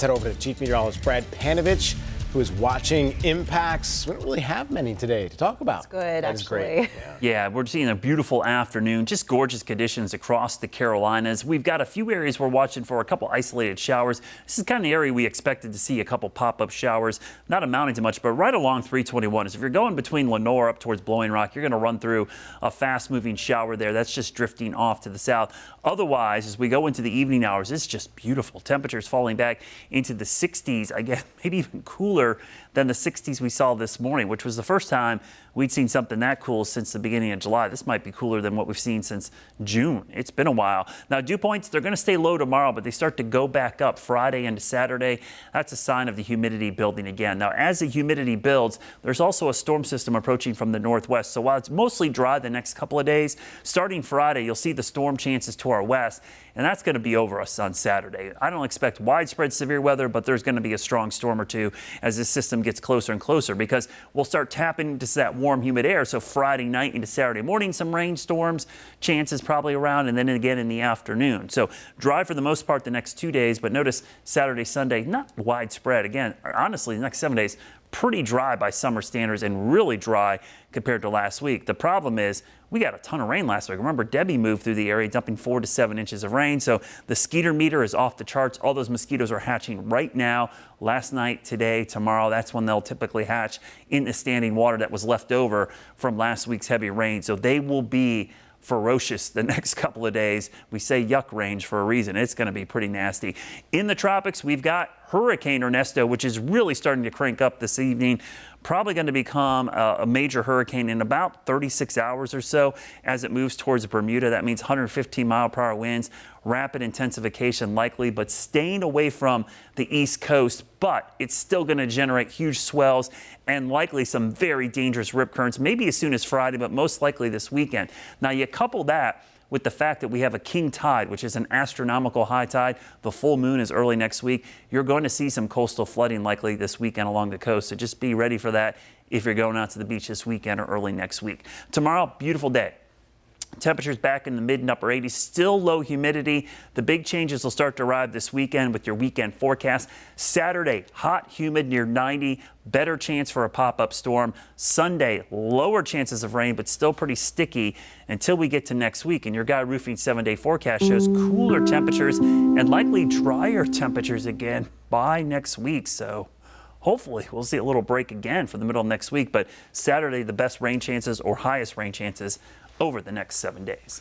Head over to Chief Meteorologist Brad Panovich, who is watching impacts. We don't really have many today to talk about. That's good, That is actually. great. Yeah, we're seeing a beautiful afternoon, just gorgeous conditions across the Carolinas. We've got a few areas we're watching for a couple isolated showers. This is kind of the area we expected to see a couple pop-up showers, not amounting to much, but right along 321. So if you're going between Lenore up towards Blowing Rock, you're going to run through a fast-moving shower there. That's just drifting off to the south. Otherwise, as we go into the evening hours, it's just beautiful. Temperatures falling back into the 60s, again, maybe even cooler than the 60s we saw this morning, which was the first time we'd seen something that cool since the beginning of July. This might be cooler than what we've seen since June. It's been a while. Now, dew points, they're going to stay low tomorrow, but they start to go back up Friday into Saturday. That's a sign of the humidity building again. Now, as the humidity builds, there's also a storm system approaching from the northwest. So while it's mostly dry the next couple of days, starting Friday, you'll see the storm chances to our west, and that's going to be over us on Saturday. I don't expect widespread severe weather, but there's going to be a strong storm or two as this system gets closer and closer, because we'll start tapping into that warm, humid air. So Friday night into Saturday morning, some rainstorms, chances probably around, and then again in the afternoon. So dry for the most part the next 2 days, but notice Saturday, Sunday, not widespread. Again, honestly, the next 7 days, pretty dry by summer standards and really dry compared to last week. The problem is we got a ton of rain last week. Remember, Debbie moved through the area, dumping 4 to 7 inches of rain. So the skeeter meter is off the charts. All those mosquitoes are hatching right now. Last night, today, tomorrow, that's when they'll typically hatch in the standing water that was left over from last week's heavy rain. So they will be ferocious the next couple of days. We say yuck range for a reason. It's going to be pretty nasty. In the tropics, we've got Hurricane Ernesto, which is really starting to crank up this evening. Probably going to become a major hurricane in about 36 hours or so as it moves towards Bermuda. That means 115-mile-per-hour winds, rapid intensification likely, but staying away from the east coast. But it's still going to generate huge swells and likely some very dangerous rip currents, maybe as soon as Friday, but most likely this weekend. Now, you couple that with the fact that we have a king tide, which is an astronomical high tide. The full moon is early next week. You're going to see some coastal flooding likely this weekend along the coast. So just be ready for that if you're going out to the beach this weekend or early next week. Tomorrow, beautiful day. Temperatures back in the mid and upper 80s, still low humidity. The big changes will start to arrive this weekend with your weekend forecast. Saturday, hot, humid, near 90, better chance for a pop-up storm. Sunday, lower chances of rain, but still pretty sticky until we get to next week. And your Guy Roofing 7-day forecast shows cooler temperatures and likely drier temperatures again by next week. So hopefully we'll see a little break again for the middle of next week. But Saturday, the best rain chances or highest rain chances over the next 7 days.